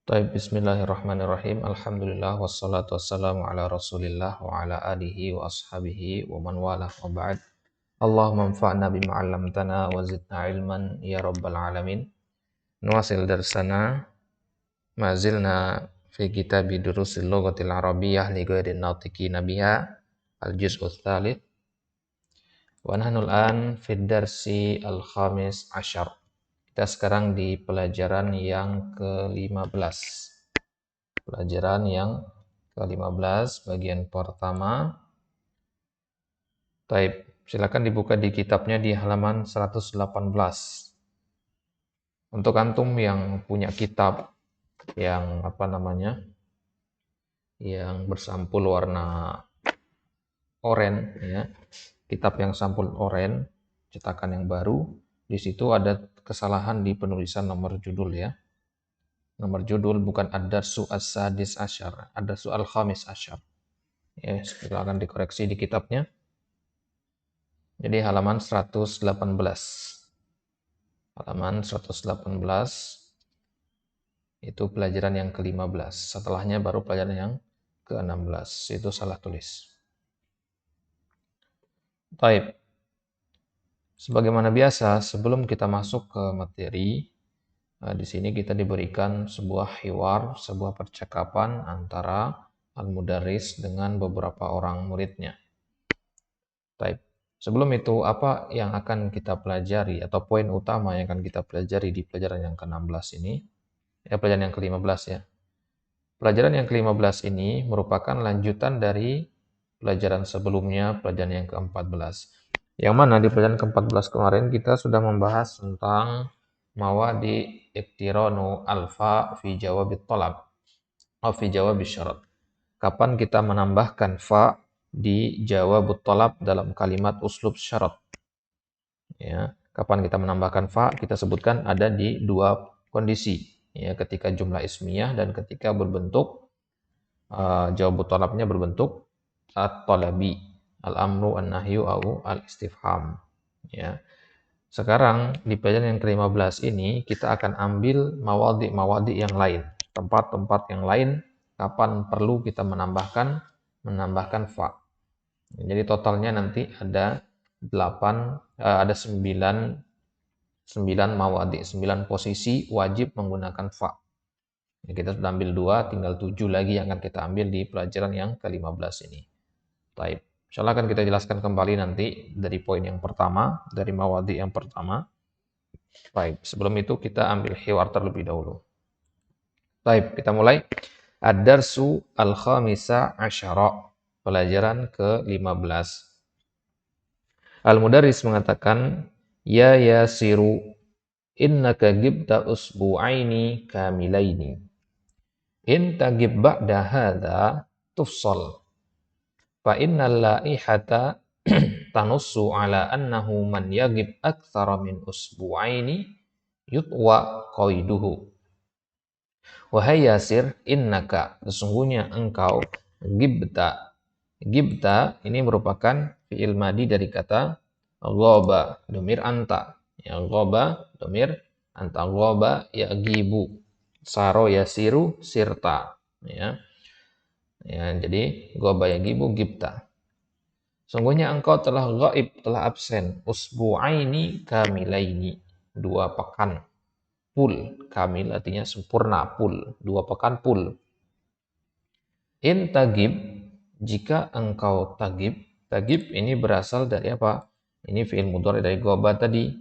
Taib, bismillahirrahmanirrahim. Alhamdulillah wassalatu wassalamu ala Rasulillah wa ala alihi wa ashabihi wa man walah wa ba'd. Allahumma anfa'na bima 'allamtana wa zidna ilman ya rabbal alamin. Nuwasil darsana ma zilna fi kitabi durusil lughatil arabiyyah li ghairi natiqina biha al-juz'u tsalits wa nahnu al-an fi darsi al-khamis asyar. Kita sekarang di pelajaran yang ke-15. Pelajaran yang ke-15 bagian pertama. Taib, silakan dibuka di kitabnya di halaman 118. Untuk antum yang punya kitab yang yang bersampul warna oranye ya. Kitab yang sampul oranye, cetakan yang baru, di situ ada kesalahan di penulisan nomor judul ya. Nomor judul bukan ad-darsu as-sadis asyar, ad-darsu al-khamis asyar. Ya, silakan dikoreksi di kitabnya. Jadi halaman 118. Halaman 118 itu pelajaran yang ke-15. Setelahnya baru pelajaran yang ke-16. Itu salah tulis. Baik. Sebagaimana biasa, sebelum kita masuk ke materi, di sini kita diberikan sebuah hiwar, sebuah percakapan antara al-mudarris dengan beberapa orang muridnya. Baik. Sebelum itu, apa yang akan kita pelajari atau poin utama yang akan kita pelajari di pelajaran yang ke-16 ini? Ya, pelajaran yang ke-15 ya. Pelajaran yang ke-15 ini merupakan lanjutan dari pelajaran sebelumnya, pelajaran yang ke-14. Yang mana di pelajaran ke-14 kemarin kita sudah membahas tentang mawadi iktiranu alfa fi jawabit talab atau fi jawabis syarat. Kapan kita menambahkan fa di jawabut talab dalam kalimat uslub syarat. Ya, kapan kita menambahkan fa, kita sebutkan ada di dua kondisi. Ya, ketika jumlah ismiyah dan ketika berbentuk jawabut talabnya berbentuk at-talabi, al-amru, an-nahyu, au al-istifham. Ya. Sekarang di pelajaran yang ke-15 ini kita akan ambil mawadi yang lain, tempat-tempat yang lain kapan perlu kita menambahkan fa. Jadi totalnya nanti ada 9 mawadi, 9 posisi wajib menggunakan fa. Ya, kita sudah ambil 2, tinggal 7 lagi yang akan kita ambil di pelajaran yang ke-15 ini. Baik. Insyaallah akan kita jelaskan kembali nanti dari poin yang pertama, dari mawadi yang pertama. Baik, sebelum itu kita ambil hiwar terlebih dahulu. Baik, kita mulai. Ad-darsu al-khamisa asyara. Pelajaran ke-15. Al-mudarris mengatakan, ya yasiru innaka gibta usbu'aini kamilaini. In tagib ba'da hadha tufsal. Fa innal laihata tanussu ala annahu man yagib aktsara min usbu'aini yutwa qaiduhu. Wahai Yasir, innaka, sesungguhnya engkau, gibta ini merupakan fi'il madi dari kata ghaba, domir anta. Ya, ghaba, domir anta. Ghaba yagibu, saro yasiru sirta. Ya. Ya, jadi ghaba yagibu gibta. Sungguhnya engkau telah ghaib, telah absen, usbu'aini kamilaini, 2 pekan. Full, kamil artinya sempurna, full, 2 pekan full. In tagib, jika engkau tagib ini berasal dari apa? Ini fi'il mudhari dari ghaba tadi.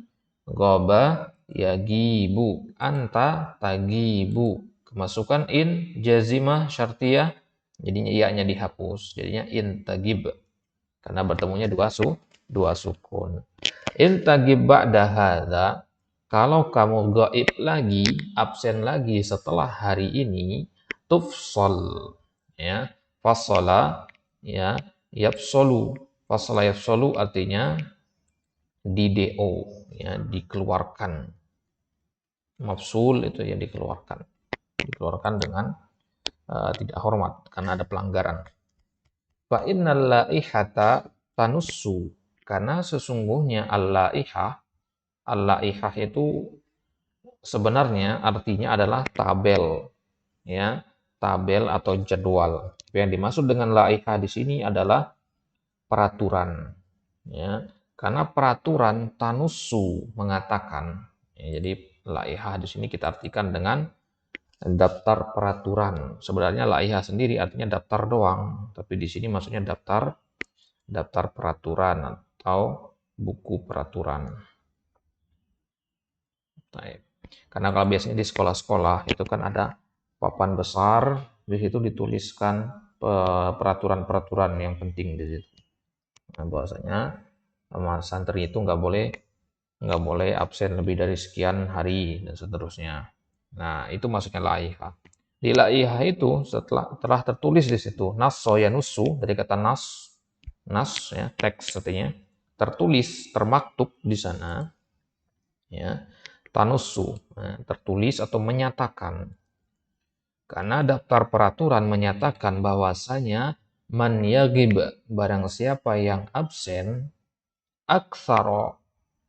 Ghaba yagibu, anta tagibu. Kemasukan in jazimah syartiyah, jadinya iya-nya dihapus, jadinya in tagib. Karena bertemunya dua sukun. In tagib ba'da hadza, kalau kamu gaib lagi, absen lagi setelah hari ini, tufsal. Ya, fasala, ya, yapsolu. Fasala yapsolu artinya di-do, ya, dikeluarkan. Mafsul itu ya dikeluarkan. Dikeluarkan dengan tidak hormat karena ada pelanggaran. Fa innal laihata tanussu, karena sesungguhnya al-laihah itu sebenarnya artinya adalah tabel. ya, tabel atau jadwal. Yang dimaksud dengan laihah di sini adalah peraturan, ya. Karena peraturan tanusu mengatakan, ya, jadi laihah di sini kita artikan dengan daftar peraturan. Sebenarnya laihah sendiri artinya daftar doang, tapi di sini maksudnya daftar peraturan atau buku peraturan. Baik. Karena kalau biasanya di sekolah-sekolah itu kan ada papan besar, di situ dituliskan peraturan-peraturan yang penting di situ. Nah, bahwasanya sama santri itu nggak boleh absen lebih dari sekian hari dan seterusnya. Nah, itu maksudnya laihah. Di laihah itu telah tertulis di situ nasso ya nusu, dari kata nas ya, teks artinya tertulis, termaktub di sana, ya, tanusu, tertulis atau menyatakan. Karena daftar peraturan menyatakan bahwasanya man yagib, barang siapa yang absen, aksaro,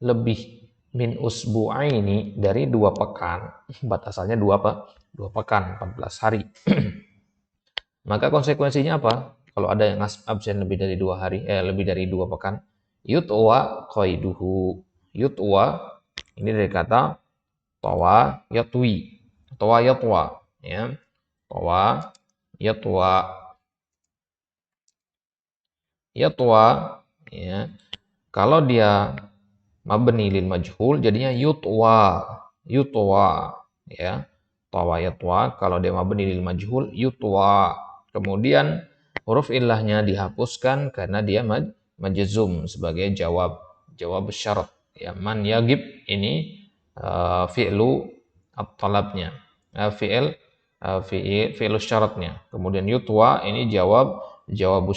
lebih min usbu'aini, dari 2 pekan. Batasannya 2 pekan, 14 hari. Maka konsekuensinya apa? Kalau ada yang absen lebih dari 2 hari, lebih dari 2 pekan, yutwa qaiduhu. Yutwa ini dari kata tawa yatwi, tawa yatwa, ya. Tawa yatwa, yatwa, ya. Kalau dia mabni lil majhul jadinya yutwa, yutwa, ya. Tawa yatwa, kalau dia mabni lil majhul yutwa. Kemudian huruf illahnya dihapuskan karena dia majzum sebagai jawab syarat, ya. Man yagib ini fi'lu at-talabnya, fi'lu syaratnya. Kemudian yutwa ini jawab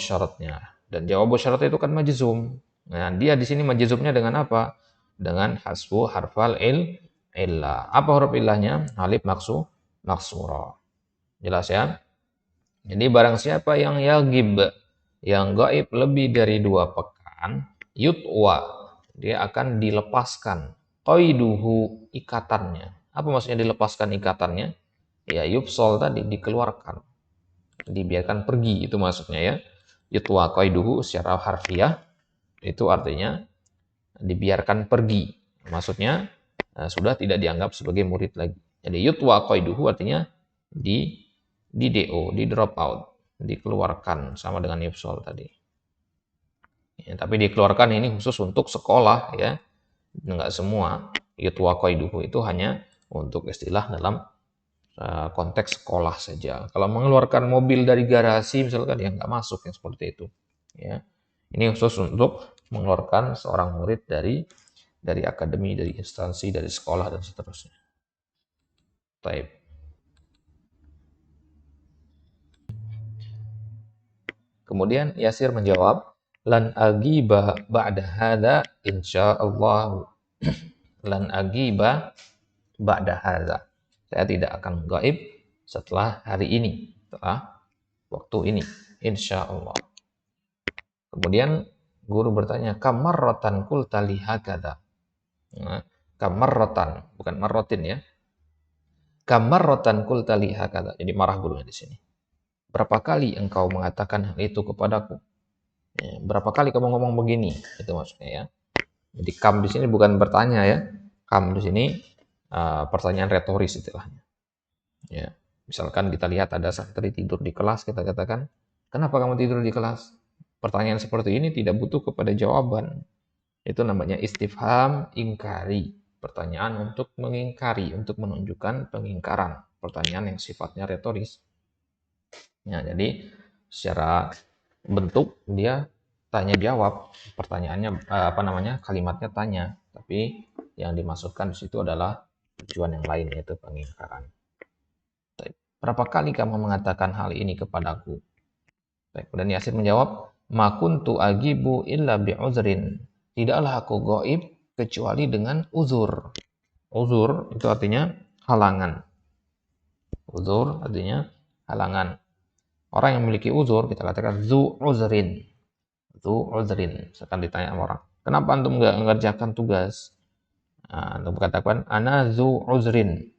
syaratnya, dan jawab syarat itu kan majzum. Nah, dia di sini majzumnya dengan apa? Dengan hasbu harfal illah. Apa huruf illahnya? Alif maksura. Jelas ya? Jadi barang siapa yang yagib, yang gaib lebih dari 2 pekan, yutwa, dia akan dilepaskan. Qaiduhu, ikatannya. Apa maksudnya dilepaskan ikatannya? Ya, yupsol tadi, dikeluarkan. Dibiarkan pergi, itu maksudnya ya. Yutwa qaiduhu secara harfiah, itu artinya dibiarkan pergi. Maksudnya sudah tidak dianggap sebagai murid lagi. Jadi yutwa qaiduhu artinya di DO, di drop out, dikeluarkan, sama dengan yupsol tadi. Ya, tapi dikeluarkan ini khusus untuk sekolah, ya, nggak semua. Yutwa qaiduhu itu hanya untuk istilah dalam konteks sekolah saja. Kalau mengeluarkan mobil dari garasi misalkan, ya nggak masuk yang seperti itu. Ya, ini khusus untuk mengeluarkan seorang murid dari akademi, dari instansi, dari sekolah dan seterusnya. Taib. Kemudian Yasir menjawab, lan agiba ba'da hadza insyaallah. Lan agiba ba'da hadza. Saya tidak akan gaib setelah hari ini, setelah waktu ini, insyaallah. Kemudian guru bertanya, kamarrotan qulta li hakadha. Nah, kamarrotan, bukan marrotin ya. Kamarrotan qulta li hakadha. Jadi marah gurunya di sini. Berapa kali engkau mengatakan hal itu kepadaku? Ya, berapa kali kamu ngomong begini? Itu maksudnya ya. Jadi kam di sini bukan bertanya ya. Kam di sini pertanyaan retoris istilahnya. Ya. Misalkan kita lihat ada santri tidur di kelas, kita katakan, kenapa kamu tidur di kelas? Pertanyaan seperti ini tidak butuh kepada jawaban. Itu namanya istifham ingkari. Pertanyaan untuk mengingkari, untuk menunjukkan pengingkaran. Pertanyaan yang sifatnya retoris. Ya, jadi secara bentuk dia tanya jawab, pertanyaannya kalimatnya tanya, tapi yang dimaksudkan di situ adalah tujuan yang lain, yaitu pengingkaran. Berapa kali kamu mengatakan hal ini kepadaku? Kemudian Yasir menjawab, ma kuntu agibu illa bi'uzrin. Tidaklah aku gaib kecuali dengan uzur. Uzur itu artinya halangan. Uzur artinya halangan. Orang yang memiliki uzur kita katakan zu uzrin. Zu uzrin. Misalkan ditanya sama orang, kenapa antum nggak mengerjakan tugas? Nah, antum katakan ana zu uzrin.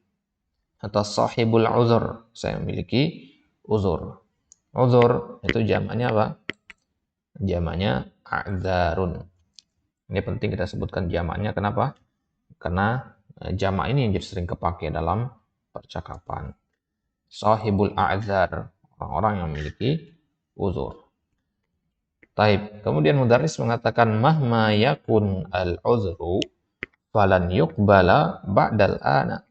atau sahibul uzur, saya memiliki uzur. Uzur itu jamaknya apa? Jamaknya a'dzarun. Ini penting kita sebutkan jamaknya, kenapa? Karena jamak ini yang jadi sering kepake dalam percakapan. Sahibul a'dzar, orang-orang yang memiliki uzur. Taib. Kemudian mudarris mengatakan mahma yakun al-uzru falan yuqbala ba'dal ana.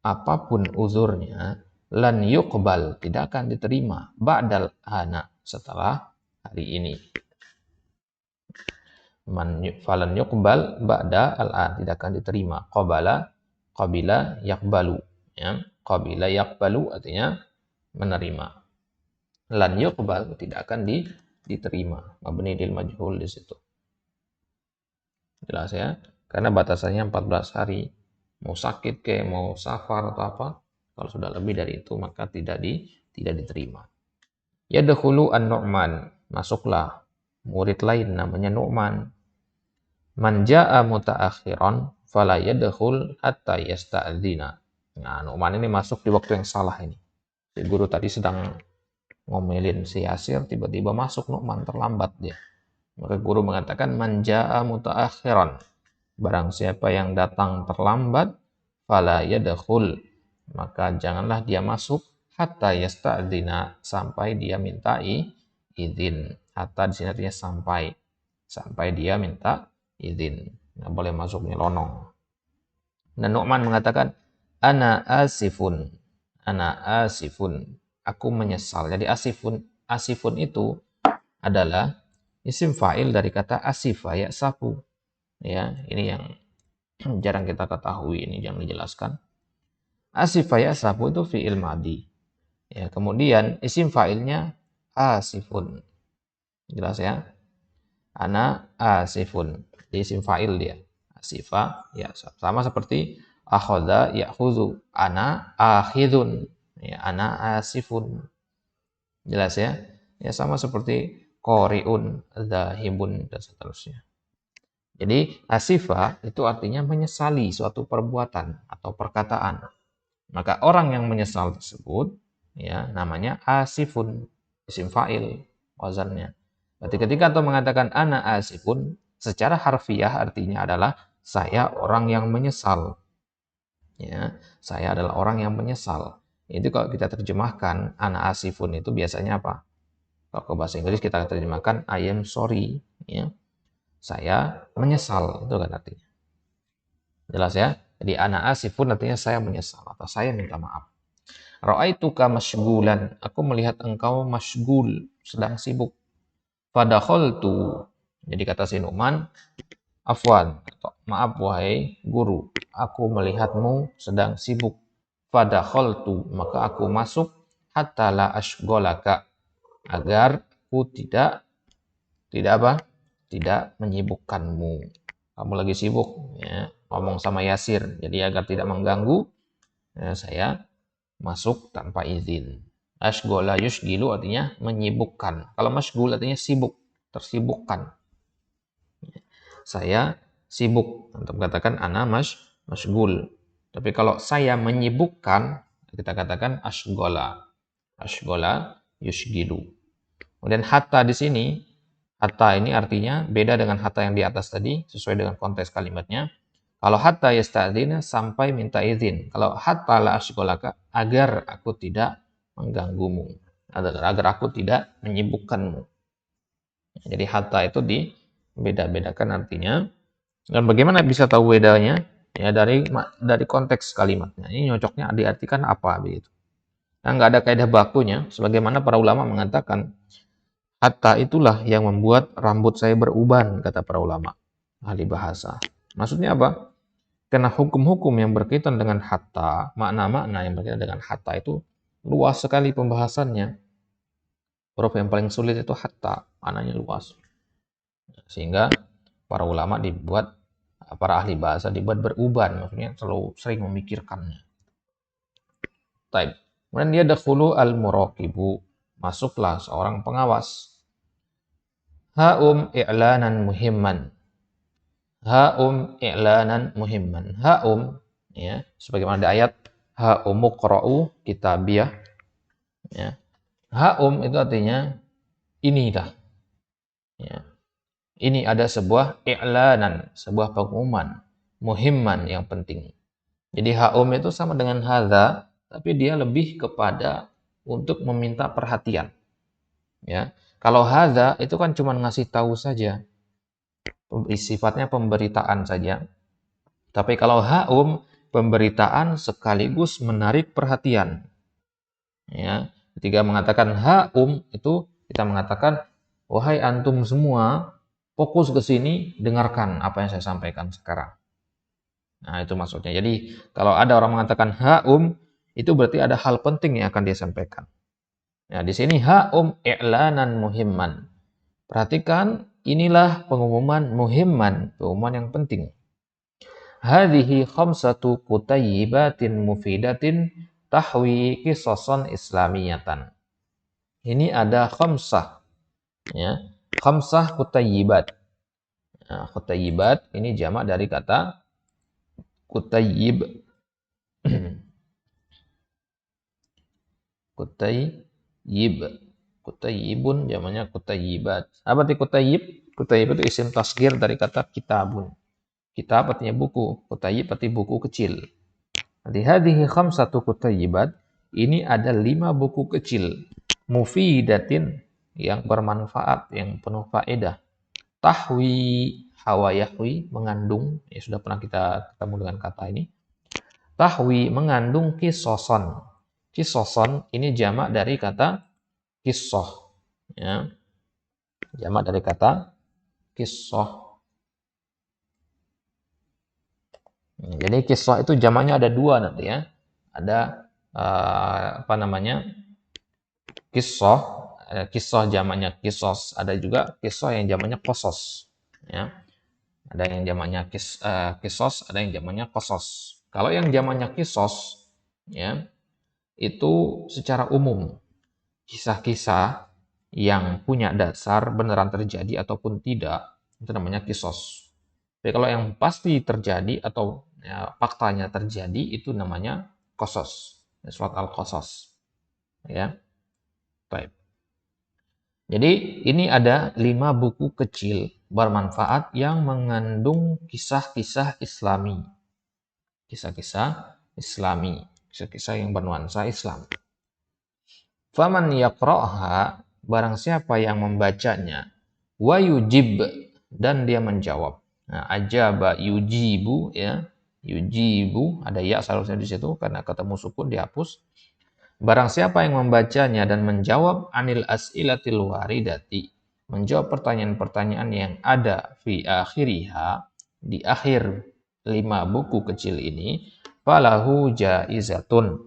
Apapun uzurnya, lan yuqbal, tidak akan diterima ba'dal ana, setelah hari ini. Falan yuqbal ba'da al-an, tidak akan diterima. Qabila yakbalu, ya. Qabila yakbalu artinya menerima. Lan yuqbal, tidak akan diterima. Mabni lil majhul di situ. Jelas ya? Karena batasannya 14 hari. Mau sakit ke, mau safar atau apa, kalau sudah lebih dari itu maka tidak diterima. Yadkhulu an-Nu'man, masuklah murid lain namanya Nu'man. Man jaa mutaakhiran fala yadkhul hatta yasta'dzina. Nah, Nu'man ini masuk di waktu yang salah ini. Si guru tadi sedang ngomelin si Yasir, tiba-tiba masuk Nu'man, terlambat dia. Maka guru mengatakan man jaa mutaakhiran. Barang siapa yang datang terlambat, fala yadkhul, maka janganlah dia masuk hatta yasta'dzina, sampai dia minta izin. Hatta di sini artinya sampai dia minta izin. Nggak boleh masuk nyelonong. Dan Nu'man mengatakan ana asifun, aku menyesal. Jadi asifun itu adalah isim fa'il dari kata asifa, ya safu. Ya, ini yang jarang kita ketahui, ini yang dijelaskan. Asifa ya safu itu fi'il madhi. Ya, kemudian isim fa'ilnya asifun. Jelas ya? Ana asifun. Di isim fa'il dia. Asifa ya sama seperti akhadha ya'khudhu. Ana akhidun. Ya, ana asifun. Jelas ya? Ya sama seperti qari'un, dhahibun dan seterusnya. Jadi asifa itu artinya menyesali suatu perbuatan atau perkataan. Maka orang yang menyesal tersebut ya namanya asifun, isim fa'il wazannya. Berarti ketika antum mengatakan ana asifun, secara harfiah artinya adalah saya orang yang menyesal. Ya, saya adalah orang yang menyesal. Itu kalau kita terjemahkan ana asifun itu biasanya apa? Kalau ke bahasa Inggris kita terjemahkan I am sorry, ya. Saya menyesal, itu kan artinya. Jelas ya? Jadi ana asifun artinya saya menyesal atau saya minta maaf. Ra'aituka masygulan, aku melihat engkau masygul, sedang sibuk. Fadakhaltu, jadi kata si Nu'man, afwan, maaf wahai guru, aku melihatmu sedang sibuk. Fadakhaltu, maka aku masuk, hatta la ashgolaka, agar aku tidak apa? Tidak menyibukkanmu. Kamu lagi sibuk, ya, ngomong sama Yasir. Jadi agar tidak mengganggu, ya, saya masuk tanpa izin. Ashgola yushgilu artinya menyibukkan. Kalau mashgul artinya sibuk, tersibukkan. Saya sibuk. Untuk katakan ana mashgul. Tapi kalau saya menyibukkan, kita katakan ashgola. Ashgola yushgilu. Kemudian hatta di sini, hatta ini artinya beda dengan hatta yang di atas tadi, sesuai dengan konteks kalimatnya. Kalau hatta yasta'dzina, sampai minta izin. Kalau hatta la ashgholaka, agar aku tidak mengganggumu. Agar aku tidak menyibukkanmu. Jadi hatta itu dibeda-bedakan artinya. Dan bagaimana bisa tahu bedanya? Ya dari konteks kalimatnya. Ini nyocoknya diartikan apa begitu. Nah, nggak ada kaidah bakunya. Sebagaimana para ulama mengatakan, hatta itulah yang membuat rambut saya beruban, kata para ulama ahli bahasa. Maksudnya apa? Karena hukum-hukum yang berkaitan dengan hatta, makna-makna yang berkaitan dengan hatta itu luas sekali pembahasannya. Huruf yang paling sulit itu hatta, maknanya luas. Sehingga para ulama para ahli bahasa dibuat beruban, maksudnya selalu sering memikirkannya. Taib. Kemudian dia dakhulu al-muraqibu, masuklah seorang pengawas. Ha'um i'lanan muhimman. Ha'um i'lanan muhimman. Ha'um, ya, sebagaimana di ayat Ha umuqra'u kitabiyah. Ya. Ha itu artinya ini dah. Ya. Ini ada sebuah i'lanan, sebuah pengumuman, muhimman yang penting. Jadi ha itu sama dengan hadza, tapi dia lebih kepada untuk meminta perhatian. Ya. Kalau hadza itu kan cuma ngasih tahu saja. Sifatnya pemberitaan saja. Tapi kalau haum, pemberitaan sekaligus menarik perhatian. Ya, ketika mengatakan haum itu kita mengatakan, wahai antum semua, fokus ke sini, dengarkan apa yang saya sampaikan sekarang. Nah, itu maksudnya. Jadi, kalau ada orang mengatakan haum, itu berarti ada hal penting yang akan dia sampaikan. Nah, di sini haum i'lanan muhimman. Perhatikan, inilah pengumuman muhimman, pengumuman yang penting. Hadhihi khamsatu kutayyibatin mufidatin tahwi qisasan islamiyatan. Ini ada khamsah, ya. Khamsah kutayyibat. Nah, kutayyibat ini jamak dari kata kutayyib. Kutayyib. Kutayyibun jamaknya kutayyibat. Apa arti kutayyib? Kutayyib itu isim tasghir dari kata kitabun. Kitab artinya buku, kutayyib arti buku kecil. Jadi hadhihi khamsatu kutayyibat, ini ada 5 buku kecil mufidatin yang bermanfaat, yang penuh faedah. Tahwi, hawa yahwi, mengandung, ya sudah pernah kita ketemu dengan kata ini. Tahwi mengandung kisoson. Kisoson ini jamak dari kata kisoh, ya. Jamak dari kata kisoh. Jadi kisah itu jamaknya ada 2 nanti ya. Ada apa namanya? Kisah jamaknya kisos, ada juga kisah yang jamaknya kosos. Ya. Ada yang jamaknya kisos, ada yang jamaknya kosos. Kalau yang jamaknya kisos, ya, itu secara umum kisah-kisah yang punya dasar beneran terjadi ataupun tidak, itu namanya kisos. Tapi kalau yang pasti terjadi atau ya, faktanya terjadi itu namanya kosos. Surat al-Qasas. Ya. Baik. Jadi ini ada 5 buku kecil bermanfaat yang mengandung kisah-kisah Islami. Kisah-kisah Islami. Kisah-kisah yang bernuansa Islam. Faman yaqra'ha, barang siapa yang membacanya, wa yujib, dan dia menjawab. Nah, ajaba yujibu, ya. Yujibu, ada ya seharusnya di situ karena ketemu sukun dihapus. Barang siapa yang membacanya dan menjawab anil as'ilatil waridati, menjawab pertanyaan-pertanyaan yang ada fi akhiriha, di akhir 5 buku kecil ini, falahu jaizatun,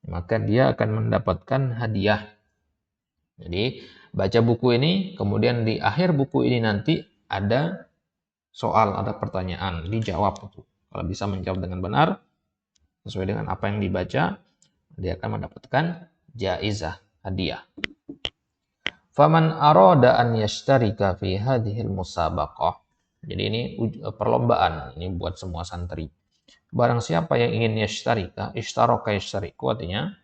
maka dia akan mendapatkan hadiah. Jadi baca buku ini, kemudian di akhir buku ini nanti ada soal, ada pertanyaan, dijawab itu. Kalau bisa menjawab dengan benar sesuai dengan apa yang dibaca, dia akan mendapatkan jaizah, hadiah. Faman arada an yashtarika fi hadhil musabaqah. Jadi ini perlombaan, ini buat semua santri. Barang siapa yang ingin yashtarika, ishtaraka yashtariku artinya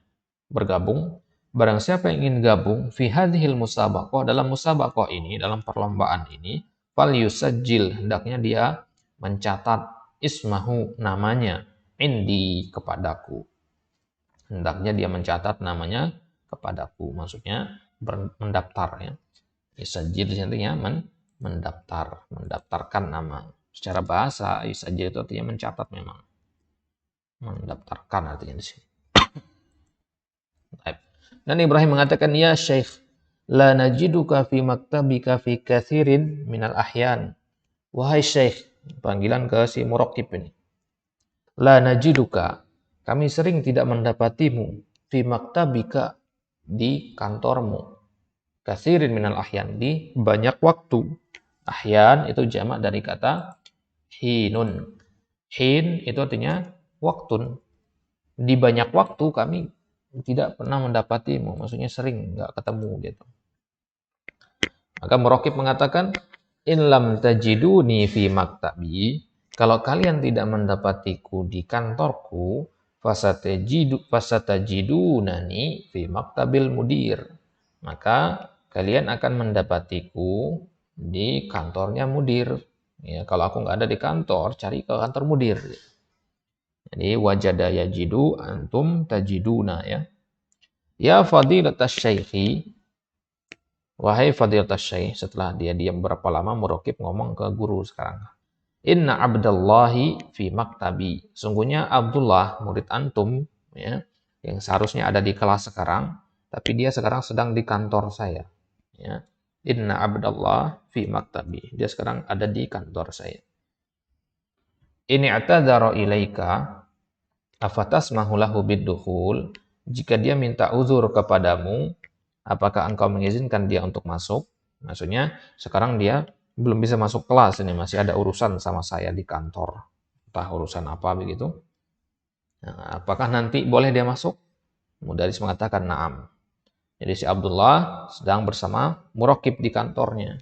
bergabung. Barang siapa yang ingin gabung fi hadhil musabaqah, dalam musabaqah ini, dalam perlombaan ini, fal yusajjil, hendaknya dia mencatat ismahu, namanya, indi, kepadaku. Hendaknya dia mencatat namanya kepadaku, maksudnya mendaftar, ya. Yusajjil di sini ya, mendaftar, mendaftarkan nama. Secara bahasa yusajjil itu artinya mencatat memang. Mendaftarkan artinya di sini. Dan Ibrahim mengatakan, ya Syekh, la najiduka fi maktabika fi kathirin minal ahyan. Wahai Syekh, panggilan ke si Muraqib ini. La najiduka, kami sering tidak mendapatimu fi maktabika, di kantormu. Kathirin minal ahyan, di banyak waktu. Ahyan itu jamak dari kata hinun. Hin itu artinya waktun. Di banyak waktu kami tidak pernah mendapatimu, maksudnya sering nggak ketemu gitu. Maka Muraqib mengatakan, in lam tajiduni fi maktabi, kalau kalian tidak mendapatiku di kantorku, fasatajidunani fi maktabil mudir. Maka kalian akan mendapatiku di kantornya mudir. Ya, kalau aku nggak ada di kantor, cari ke kantor mudir. Jadi wajada yajidu antum tajiduna ya. Ya fadilatas syaikhi, wahai fadilatas syaikh, setelah dia diam berapa lama Muraqib ngomong ke guru sekarang. Inna abdallahi fi maktabi. Sungguhnya Abdullah murid antum ya, yang seharusnya ada di kelas sekarang, tapi dia sekarang sedang di kantor saya. Ya. Inna abdallah fi maktabi. Dia sekarang ada di kantor saya. Ini atadzara ilaika afatasmahu lahu biddukhul. Jika dia minta uzur kepadamu, apakah engkau mengizinkan dia untuk masuk? Maksudnya sekarang dia belum bisa masuk kelas ini, masih ada urusan sama saya di kantor. Entah urusan apa begitu. Nah, apakah nanti boleh dia masuk? Mudaris mengatakan na'am. Jadi si Abdullah sedang bersama Muraqib di kantornya.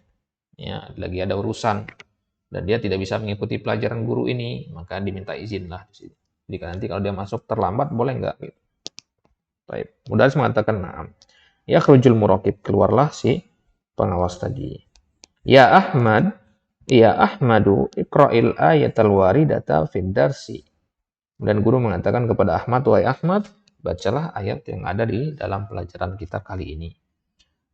Ya, lagi ada urusan dan dia tidak bisa mengikuti pelajaran guru ini, maka diminta izin lah di sini. Jadi nanti kalau dia masuk terlambat boleh nggak? Gitu. Baik. Mudaris mengatakan na'am. Ya khurujul Muraqib, keluarlah si pengawas tadi. Ya Ahmadu, iqra'il ayatal waridata fid darsi. Dan guru mengatakan kepada Ahmad, wahai Ahmad, bacalah ayat yang ada di dalam pelajaran kita kali ini.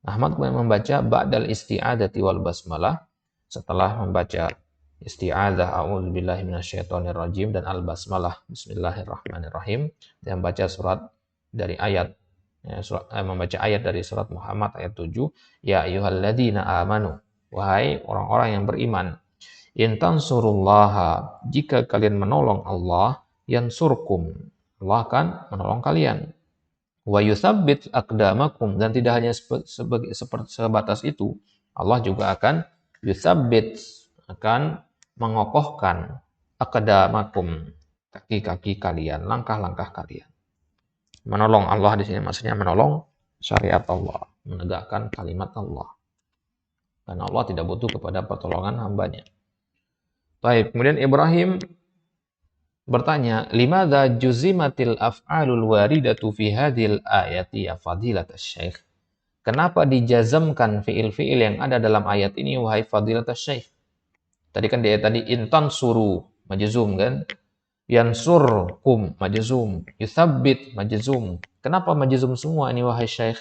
Ahmad kemudian membaca ba'dal isti'adzati wal basmalah, setelah membaca isti'adzah a'udzubillahi minasyaitonirrajim dan al basmalah bismillahirrahmanirrahim, dan membaca surat dari ayat membaca ayat dari surat Muhammad ayat 7, ya ayyuhalladzina amanu, wahai orang-orang yang beriman, in tansurullaha, jika kalian menolong Allah, yansurkum, Allah akan menolong kalian. Wa yutsabbit aqdamakum, dan tidak hanya sebatas itu, Allah juga akan yutsabbit, akan mengokohkan aqdamakum, kaki-kaki kalian, langkah-langkah kalian. Menolong Allah di sini maksudnya menolong syariat Allah, menegakkan kalimat Allah. Karena Allah tidak butuh kepada pertolongan hambanya. Baik, kemudian Ibrahim bertanya, limadza juzimatil af'alul waridatu fi hadhil ayati ya fadilatas syekh? Kenapa dijazamkan fiil-fiil yang ada dalam ayat ini wahai fadilatas syekh? Tadi kan dia tadi intan suru majzum kan? Yansurkum majzum, yutsabbit majzum. Kenapa majzum semua ini wahai syekh?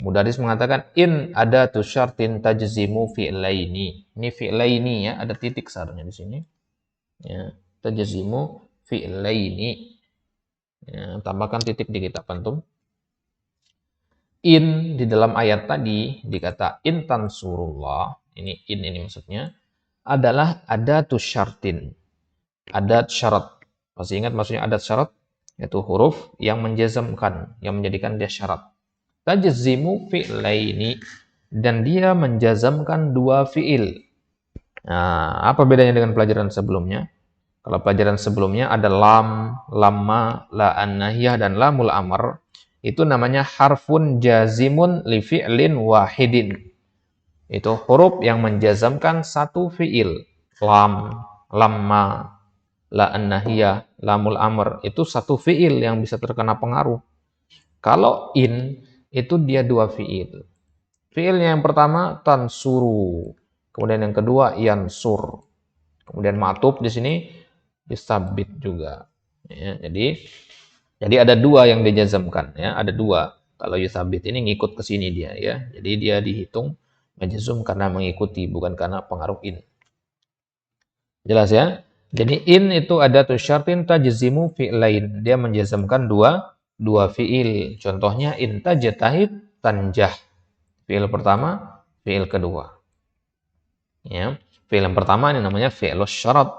Mudaris mengatakan in ada tu syartin tajzimu fi'laini. Ini fi'laini ya, ada titik seharusnya di sini. Ya, tajzimu fi'laini. Ya, tambahkan titik di kitab antum. In di dalam ayat tadi dikata in tansurullah. Ini in ini maksudnya adalah ada tu syartin. Adat syarat. Masih ingat maksudnya adat syarat? Yaitu huruf yang menjazamkan, yang menjadikan dia syarat. Tajzimu fi'laini, dan dia menjazamkan dua fi'il. Nah, apa bedanya dengan pelajaran sebelumnya? Kalau pelajaran sebelumnya ada lam, lamma, la an-nahiyah, dan lamul amr. Itu namanya harfun jazimun li fi'lin wahidin. Itu huruf yang menjazamkan satu fi'il. Lam, lamma, la an-nahiyah, lamul amr, itu satu fi'il yang bisa terkena pengaruh. Kalau in, itu dia dua fi'il. Fi'ilnya yang pertama tansuru, kemudian yang kedua yansur. Kemudian ma'tuf di sini yusabit juga. Ya, jadi ada dua yang dijazamkan ya, ada dua. Kalau yusabit ini ngikut ke sini dia ya. Jadi dia dihitung majzum karena mengikuti, bukan karena pengaruh in. Jelas ya? Jadi in itu ada tu syartin tajzimu fi'lain. Dia menjazamkan dua fi'il. Contohnya in tajtahid tanjah. Fi'il pertama, fi'il kedua. Ya, fi'il yang pertama ini namanya fi'lus syarat.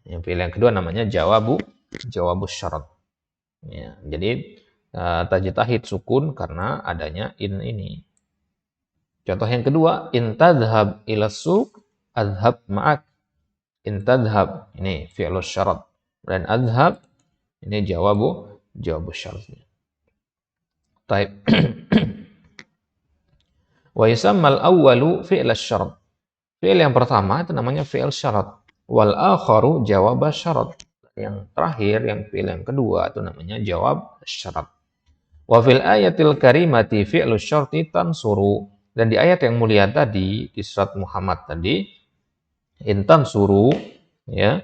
Ya, fi'il yang kedua namanya jawabus syarat. Ya, jadi tajtahid sukun karena adanya in ini. Contoh yang kedua, in tadhhab ila suq adhhab ma'ak. In tadhhab, ini fi'lus syarat. Dan adhhab, ini jawabus syaratnya. Taib. Wa yusammal awwalu fi'lus syarat. Fi'il yang pertama itu namanya fi'il syarat. Wal akharu jawabus syarat. yang terakhir, yang fi'il yang kedua itu namanya jawab syarat. Wa fil ayatil karimati fi'lu syarti tansuru. Dan di ayat yang mulia tadi, di surat Muhammad tadi, intan suru, ya.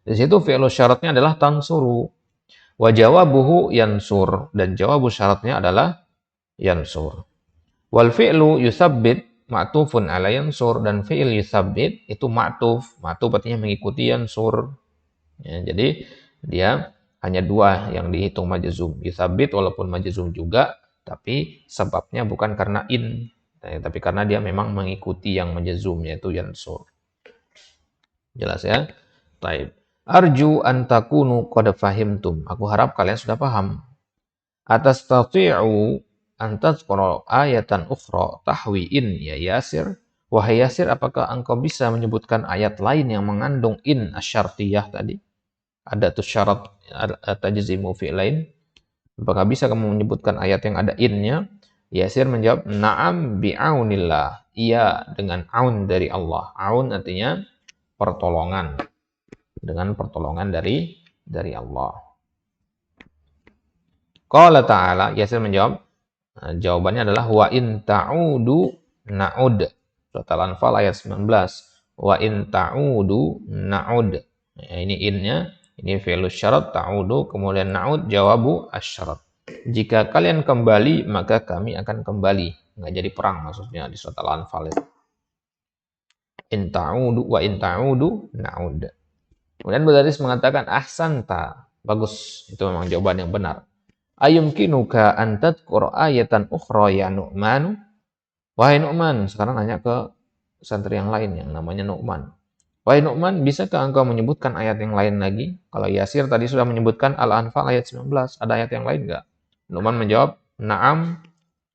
Di situ fi'lu syaratnya adalah tansuru. Wa jawabuhu yansur, dan jawabu syaratnya adalah yansur. Wal fi'lu yusabbit ma'tufun ala yansur, dan fi'il yusabbit itu ma'tuf. Ma'tuf artinya mengikuti yansur. Ya, jadi dia hanya dua yang dihitung majzum. Yusabbit walaupun majzum juga, tapi sebabnya bukan karena in, tapi karena dia memang mengikuti yang majzum, yaitu yansur. Jelas ya? Taib. Arju an takunu qad fahimtum. Aku harap kalian sudah paham. Atastati'u an tadhkura ayatan ukhra tahwi in ya Yasir. Wahai Yasir, apakah engkau bisa menyebutkan ayat lain yang mengandung in asyartiyah tadi? Ada tuh syarat tajzimu fi'lain. Apakah bisa kamu menyebutkan ayat yang ada in-nya? Yasir menjawab, na'am bi'aunillah. Iya, dengan aun dari Allah. Aun artinya pertolongan. Dengan pertolongan dari Allah. Qala ta'ala, Yasir menjawab, jawabannya adalah wa in ta'udu na'ud. Surat Al-Anfal ayat 19. Wa in ta'udu na'ud. Ya, ini in-nya. Ini fi'lu syarat ta'udu, kemudian na'ud jawabu asyarat. Jika kalian kembali, maka kami akan kembali. Nggak jadi perang maksudnya di surat Al-Anfal itu. In ta'udu wa in ta'udu na'ud. Kemudian Mudaris mengatakan ahsanta. Bagus, itu memang jawaban yang benar. Ayumkinuka an tadhkur ayatan ukhra ya Nu'man. Wahai Nu'man, sekarang nanya ke santri yang lain yang namanya Nu'man. Wahai Nu'man, bisakah engkau menyebutkan ayat yang lain lagi? Kalau Yasir tadi sudah menyebutkan Al-Anfal ayat 19, ada ayat yang lain enggak? Nu'man menjawab, na'am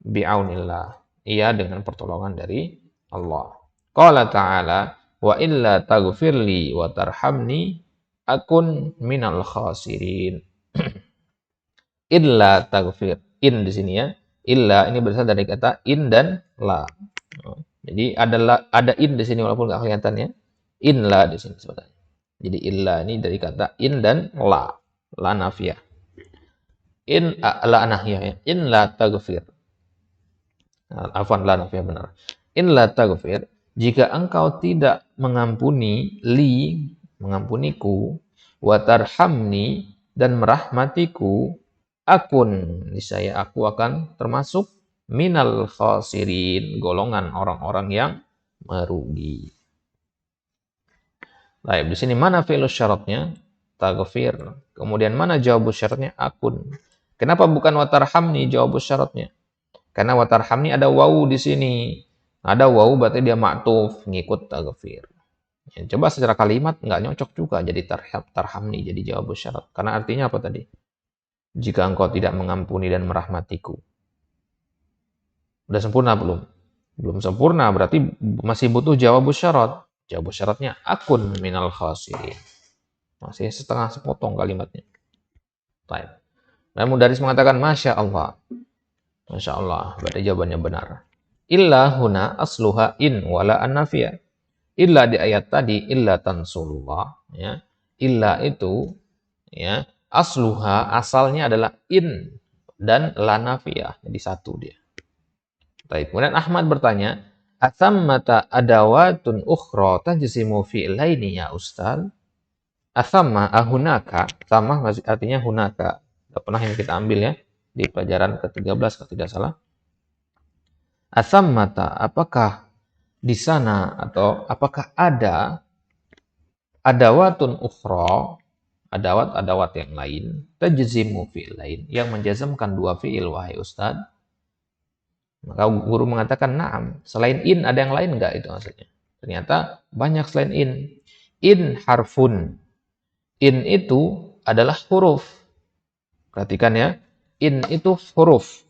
bi'aunillah. Iya, dengan pertolongan dari Allah. Qala ta'ala, wa illa taghfirli wa tarhamni akun minal khasirin. Illa taghfir. In di sini ya. Illa ini berasal dari kata in dan la. Jadi ada in di sini walaupun enggak kelihatan ya. In la di sini sebenarnya. Jadi illa ini dari kata in dan la nafiyah. In la nahiyah ya. In la taghfir. Afwan, la nafiyah benar. In la taghfir, jika engkau tidak mengampuni mengampuniku, wa tarhamni, dan merahmatiku, akun, niscaya aku akan termasuk minal khasirin, golongan orang-orang yang merugi. Baik, di sini mana fi'il syaratnya? Taghfir. Kemudian mana jawab syaratnya? Akun. Kenapa bukan watarhamni jawab syaratnya? Karena watarhamni ada wawu di sini. Ada wawu berarti dia ma'tuf, ngikut taghfir. Ya, coba secara kalimat nggak nyocok juga jadi tarhamni jadi jawab syarat. Karena artinya apa tadi? Jika engkau tidak mengampuni dan merahmatiku. Udah sempurna belum? Belum sempurna, berarti masih butuh jawab syarat. Jawab syaratnya akun minal khasirin. Masih setengah sepotong kalimatnya. Baik. Dan Mudaris mengatakan Masya Allah. Masya Allah, berarti jawabannya benar. Illa huna asluha in wala an-nafiyah. Illa di ayat tadi, illa tansulullah. Ya. Illa itu, ya, asluha, asalnya adalah in dan la nafiyah. Jadi satu dia. Baik. Kemudian Ahmad bertanya, athammata adawatun ukhra tajzimu fi'laini ya Ustaz? Athamma ahunaka, sama artinya hunaka. Sudah pernah yang kita ambil ya di pelajaran ke-13 kalau tidak salah. Athammata, apakah di sana atau apakah ada adawatun ukhra, adawat-adawat yang lain, tajzimu fi'lain, yang menjazamkan dua fi'il wahai Ustaz? Maka guru mengatakan na'am. Selain in ada yang lain enggak itu maksudnya? Ternyata banyak selain in. In harfun. In itu adalah huruf. Perhatikan ya. In itu huruf.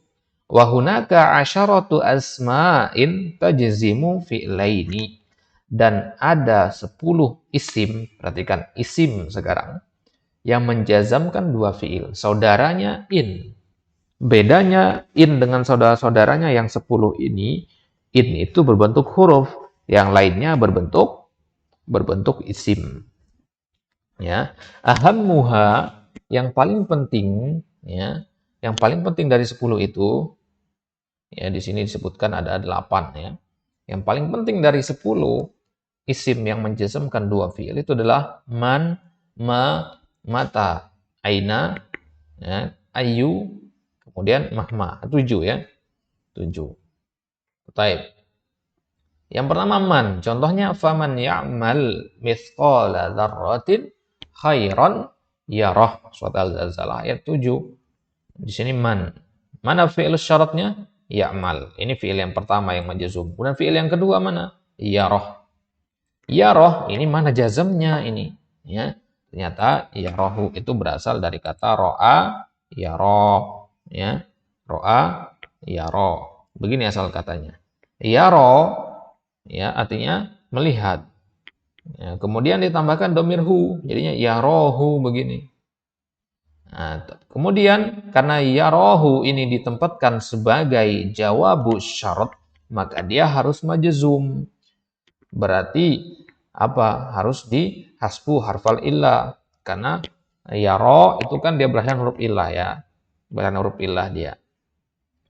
Wa hunaka asyaratu asma'in tajzimu fi'laini. Dan ada 10 isim. Perhatikan isim sekarang. Yang menjazamkan dua fi'il. Saudaranya in. Bedanya in dengan saudara-saudaranya yang 10 ini, in itu berbentuk huruf, yang lainnya berbentuk isim. Ya, ahammuha, yang paling penting, ya, yang paling penting dari 10 itu, ya di sini disebutkan ada 8 ya. Yang paling penting dari 10 isim yang menjazmkan dua fi'il itu adalah man, ma, mata, aina, ya, ayu, kemudian mahma. 7 ya. 7. Baik. Yang pertama man, contohnya faman ya'mal mithqala dzarratin khairan yarah. Surat Al-Zalzalah ayat 7. Di sini man. Mana fi'il syaratnya? Ya'mal. Ini fi'il yang pertama yang majzum. Kemudian fi'il yang kedua mana? Yarah. Yarah ini mana jazmnya ini? Ya. Ternyata yarahu itu berasal dari kata ro'a yara, ya. Ro'a yara. Begini asal katanya. Yara ya artinya melihat. Ya, kemudian ditambahkan domir hu, jadinya yarohu begini. Nah, kemudian karena yarohu ini ditempatkan sebagai jawabu syarat, maka dia harus majzum. Berarti apa? Harus di hasbu harfal illah. Karena yaro itu kan dia berakhir huruf illah ya. Berakhir huruf illah dia.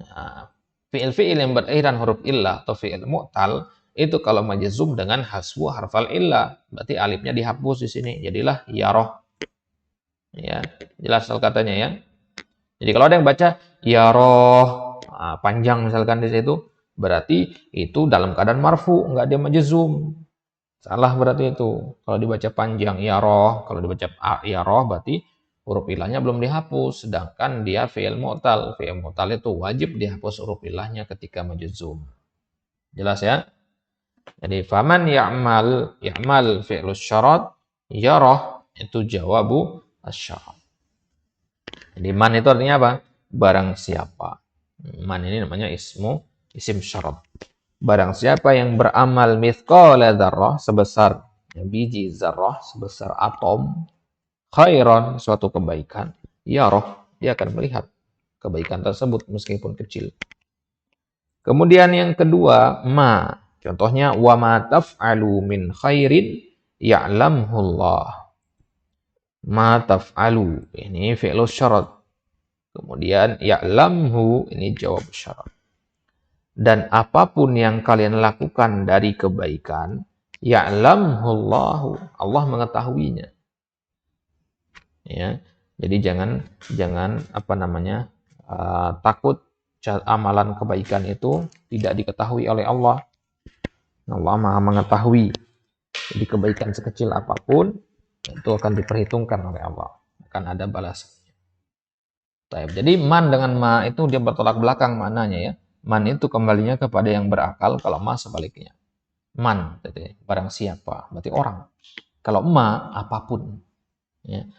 Nah, fi'il-fi'il yang berakhiran huruf illah atau fi'il mu'tal itu kalau majzum dengan hasbu harfal illah, berarti alifnya dihapus di sini. Jadilah yaroh. Ya, jelas katanya ya. Jadi kalau ada yang baca yaroh, nah, panjang misalkan di situ, berarti itu dalam keadaan marfu, enggak dia majzum. Salah berarti itu. Kalau dibaca panjang yaroh, kalau dibaca yaroh berarti huruf ilahnya belum dihapus. Sedangkan dia fi'il mu'tal. Fi'il mu'tal itu wajib dihapus huruf ilahnya ketika majzum. Jelas ya? Jadi faman ya'mal fi'lus syarat, yaroh itu jawabu asyarat. Jadi man itu artinya apa? Barang siapa. Man ini namanya isim syarat. Barang siapa yang beramal mithqala dzarrah sebesar biji zarrah, sebesar atom, khairan suatu kebaikan, yarah dia akan melihat kebaikan tersebut meskipun kecil. Kemudian yang kedua, ma. Contohnya wa ma taf'alu min khairin ya'lamhullah. Ma taf'alu ini fi'lus syarat. Kemudian ya'lamhu ini jawab syarat. Dan apapun yang kalian lakukan dari kebaikan, ya'lamhullahu, Allah mengetahuinya. Ya. Jadi jangan takut amalan kebaikan itu tidak diketahui oleh Allah. Allah Maha mengetahui. Jadi kebaikan sekecil apapun itu akan diperhitungkan oleh Allah. Akan ada balasannya. Jadi man dengan ma itu dia bertolak belakang maknanya ya. Man itu kembalinya kepada yang berakal, kalau ma sebaliknya. Man, jadi barang siapa, berarti orang. Kalau ma, apapun. Ya.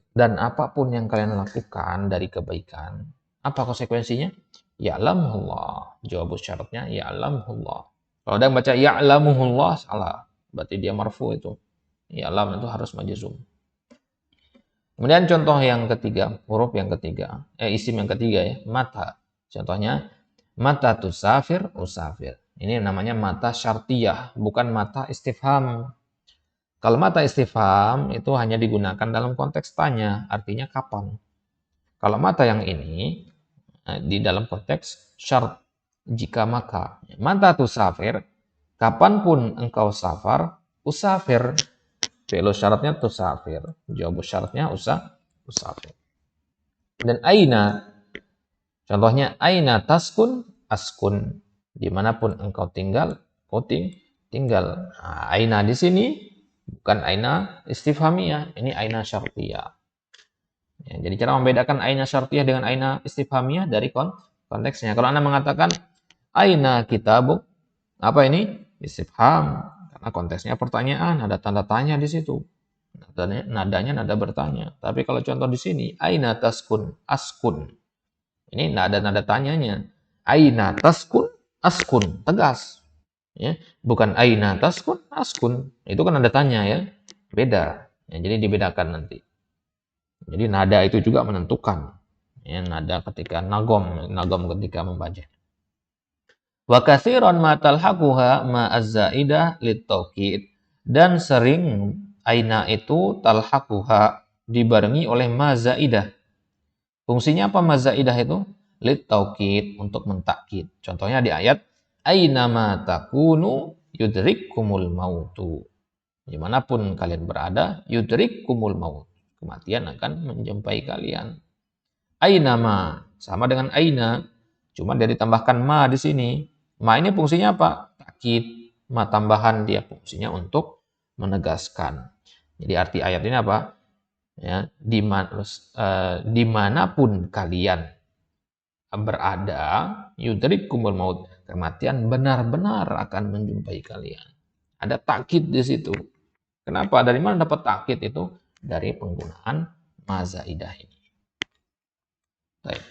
Dan apapun yang kalian lakukan dari kebaikan, apa konsekuensinya? Ya'lamullah. Jawab syaratnya ya'lamullah. Kalau ada yang baca ya'lamuhullah, salah. Berarti dia marfu itu. Ya'lam itu harus majzum. Kemudian contoh yang ketiga, huruf yang ketiga, isim yang ketiga ya, mata. Contohnya, mata tusafir, usafir. Ini namanya mata syartiyah, bukan mata istifham. Kalau mata istifham itu hanya digunakan dalam konteks tanya, artinya kapan. Kalau mata yang ini, di dalam konteks syarat, jika maka. Mata tusafir, kapanpun engkau safar, usafir. Fi'il syaratnya tusafir, jawab syaratnya usafir. Dan aina, contohnya aina taskun, askun. Dimanapun engkau tinggal, kau tinggal. Nah, aina di sini bukan aina istifhamiyah, ini aina syartiyah. Ya, jadi cara membedakan aina syartiyah dengan aina istifhamiyah dari konteksnya. Kalau Anda mengatakan aina kitabuk, apa ini? Istifham. Karena konteksnya pertanyaan, ada tanda tanya di situ. Nadanya nada bertanya. Tapi kalau contoh di sini, aina taskun, askun. Ini nada tanyanya. Aina taskun, askun, tegas. Ya, bukan aina taskun, askun. Itu kan nada tanya ya. Beda. Ya, jadi dibedakan nanti. Jadi nada itu juga menentukan. Ya, nada ketika nagom ketika membaca. Wa katsiran ma talhaquha ma az-zaidah lit-taukid, dan sering Aina itu talhaquha, dibarengi oleh ma zaidah. Fungsinya apa ma zaidah itu? Lit taukid, untuk mentakkid. Contohnya di ayat aina ma takunu yudrikkumul mautu. Dimanapun kalian berada, yudrikkumul maut. Kematian akan menjumpai kalian. Aina ma, sama dengan aina, cuma dia ditambahkan ma di sini. Ma ini fungsinya apa? Takkid. Ma tambahan, dia fungsinya untuk menegaskan. Jadi arti ayat ini apa? Ya, dimanapun kalian berada, yudrikkumul maut, kematian benar-benar akan menjumpai kalian. Ada takkid di situ. Kenapa? Dari mana dapat takkid itu? Dari penggunaan ma zaidah ini. Baik.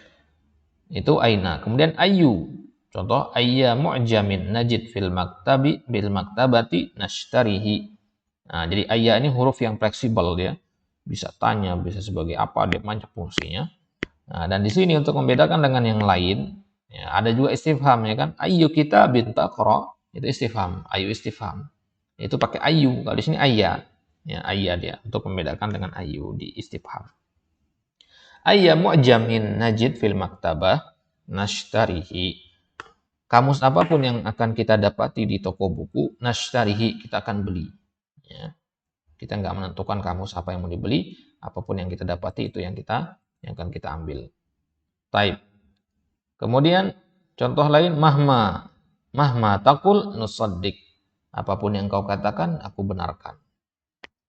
Itu aina. Kemudian ayu. Contoh ayya mu'jamin najid fil maktabi bil maktabati nashtarihi. Nah, jadi ayya ini huruf yang fleksibel dia. Bisa tanya, bisa sebagai apa, dia banyak fungsinya. Nah, dan di sini untuk membedakan dengan yang lain, ya, ada juga istifham ya kan. Ayu kita binta qara, itu istifham, ayu istifham. Itu pakai ayu. Kalau di sini ayya. Ya, ayya dia untuk membedakan dengan ayu di istifham. Ayya mu'jamin najid fil maktabah nashtarihi. Kamus apapun yang akan kita dapati di toko buku, nashtarihi, kita akan beli. Ya. Kita nggak menentukan kamus apa yang mau dibeli, apapun yang kita dapati itu yang akan kita ambil. Taib. Kemudian contoh lain mahma. Mahma takul nusaddiq. Apapun yang kau katakan, aku benarkan.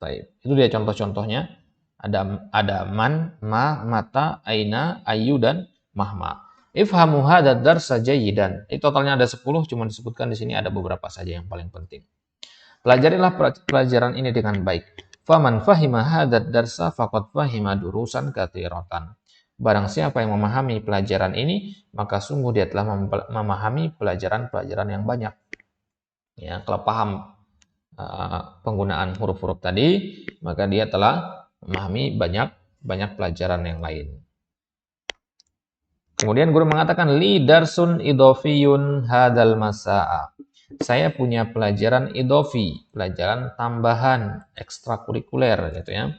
Taib. Itu dia contoh-contohnya. Ada man, ma, mata, aina, ayu, dan mahma. Ifhamu hadzal darsa jayyidan. Itu totalnya ada 10, cuma disebutkan di sini ada beberapa saja yang paling penting. Pelajarilah pelajaran ini dengan baik. Faman fahima hadzal darsa faqad fahima durusan katsiratan. Barang siapa yang memahami pelajaran ini, maka sungguh dia telah memahami pelajaran-pelajaran yang banyak. Ya, kalau paham penggunaan huruf-huruf tadi, maka dia telah memahami banyak pelajaran yang lain. Kemudian guru mengatakan li darsun idofiyun hadal masa'a. Saya punya pelajaran idofi, pelajaran tambahan, ekstrakurikuler gitu ya.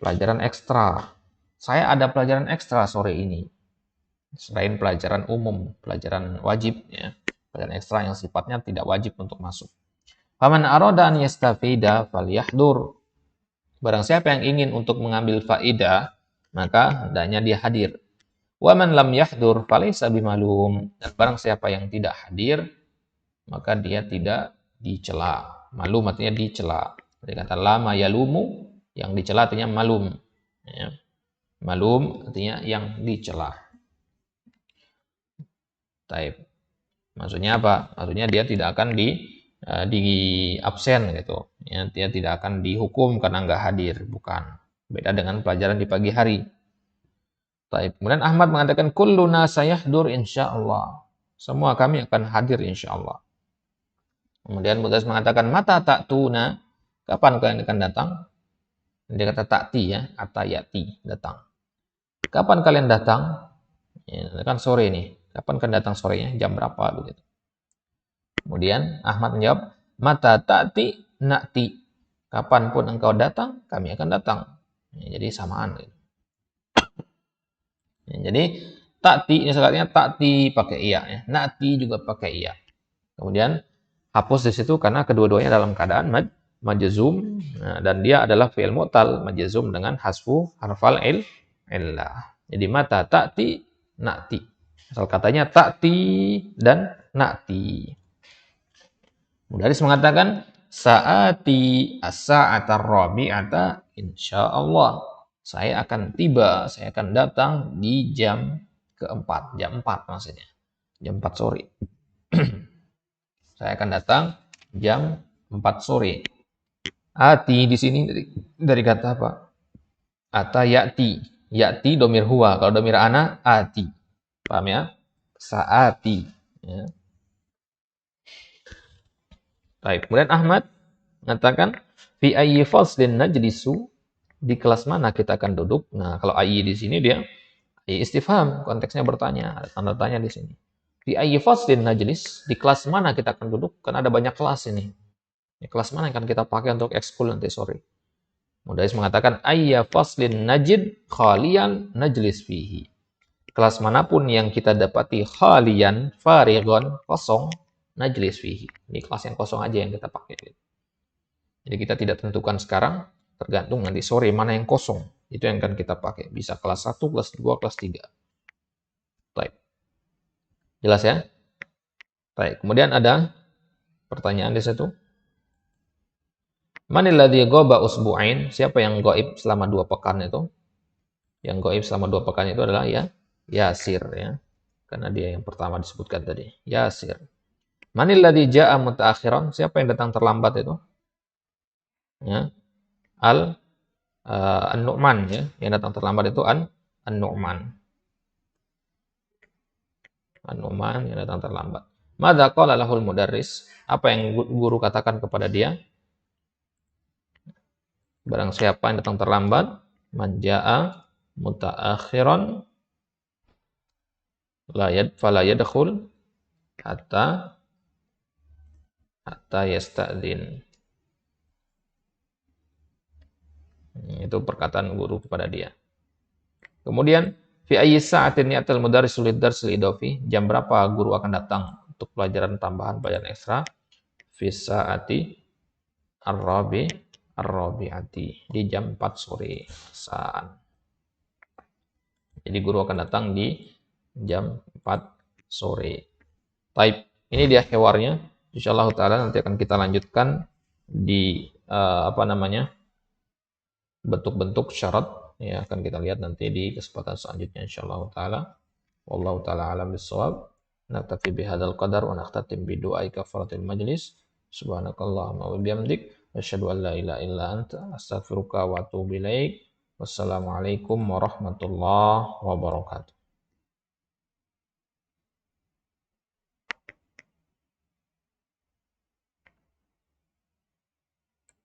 Pelajaran ekstra. Saya ada pelajaran ekstra sore ini. Selain pelajaran umum, pelajaran wajib ya. Pelajaran ekstra yang sifatnya tidak wajib untuk masuk. Faman arada an yastafida falyahdur. Barang siapa yang ingin untuk mengambil faidah, maka hendaknya dia hadir. Wa man lam yahdur falaysa bimalum. Dan barang siapa yang tidak hadir, maka dia tidak dicela. Malum artinya dicela. Dia kata lama yalumu, yang dicela artinya malum. Ya. Malum artinya yang dicela. Taib. Maksudnya apa? Maksudnya dia tidak akan di absen gitu. Ya, dia tidak akan dihukum karena nggak hadir, bukan. Beda dengan pelajaran di pagi hari. Taib. Kemudian Ahmad mengatakan kulluna sayahdur insyaallah. Semua kami akan hadir insyaallah. Kemudian Mudas mengatakan mata ta'tuna, kapan kalian akan datang? Dia kata ta'ti ya, atayati, datang. Kapan kalian datang? Ya, kan sore nih. Kapan kalian datang sorenya? Jam berapa begitu? Kemudian Ahmad menjawab, mata ta'ti na'ti. Kapanpun engkau datang, kami akan datang. Ya, jadi samaan. Gitu. Ya, jadi ta'ti, ini sekalinya ta'ti pakai iya. Ya. Na'ti juga pakai iya. Kemudian hapus di situ karena kedua-duanya dalam keadaan majzum. Nah, dan dia adalah fi'il mu'tal, majzum dengan hasfu harfal illah. Jadi mata ta'ti na'ti. Asal katanya ta'ti dan na'ti. Mudaris mengatakan saati as-sa'atar rabi'ata insyaallah. Saya akan tiba, saya akan datang di jam keempat, jam 4 maksudnya. Jam 4 sore. Saya akan datang jam 4 sore. Ati di sini dari kata apa? Ata ya'ti. Ya'ti domir huwa, kalau domir ana ati. Paham ya? Saati. Ya. Baik, kemudian Ahmad mengatakan fi ayyi faslin najlisu, di kelas mana kita akan duduk. Nah, kalau ayyi di sini dia ayyi istifham, konteksnya bertanya, ada tanda tanya di sini. Fi ayyi faslin najlis, di kelas mana kita akan duduk? Karena ada banyak kelas ini. Kelas mana yang akan kita pakai untuk ekskul nanti sore? Mudaris mengatakan ayya faslin najid khalian najlis fihi. Kelas manapun yang kita dapati khalian, farigon, kosong, najlis fihi. Ini kelas yang kosong aja yang kita pakai. Jadi kita tidak tentukan sekarang, tergantung nanti sore mana yang kosong. Itu yang akan kita pakai. Bisa kelas 1, kelas 2, kelas 3. Baik. Jelas ya? Baik. Kemudian ada pertanyaan di situ. Manil ladzi ghaba usbu'ain? Siapa yang gaib selama 2 pekan itu? Yang gaib selama 2 pekan itu adalah ya Yasir ya. Karena dia yang pertama disebutkan tadi. Yasir. Manil ladzi ja'a mutaakhiran? Siapa yang datang terlambat itu? Ya. An-Nu'man ya. Yang datang terlambat itu An-Nu'man. An-Nu'man yang datang terlambat. Madza qala lahul mudarris? Apa yang guru katakan kepada dia? Barang siapa yang datang terlambat, man jaa mutaakhiran fala yadkhul hatta yasta'dzin. Itu perkataan guru kepada dia. Kemudian fi ayyi sa'atin ya'tal mudarrisu lid-darsil idafi? Jam berapa guru akan datang untuk pelajaran tambahan, pelajaran ekstra? Fi sa'ati ar-rabi'ati, di jam 4 sore saat. Jadi guru akan datang di jam 4 sore. Taib. Ini dia hewarnya. Insyaallah taala nanti akan kita lanjutkan di bentuk-bentuk syarat ya, akan kita lihat nanti di kesempatan selanjutnya insyaallah taala. Wallahu taala alam bissawab. Naktafi bihadzal qadar wa nakhtatim bi du'ai kafaratil majlis. Subhanakallahumma wa bihamdik asyhadu an la ilaha illa anta astaghfiruka wa atubu ilaik. Wassalamualaikum warahmatullahi wabarakatuh.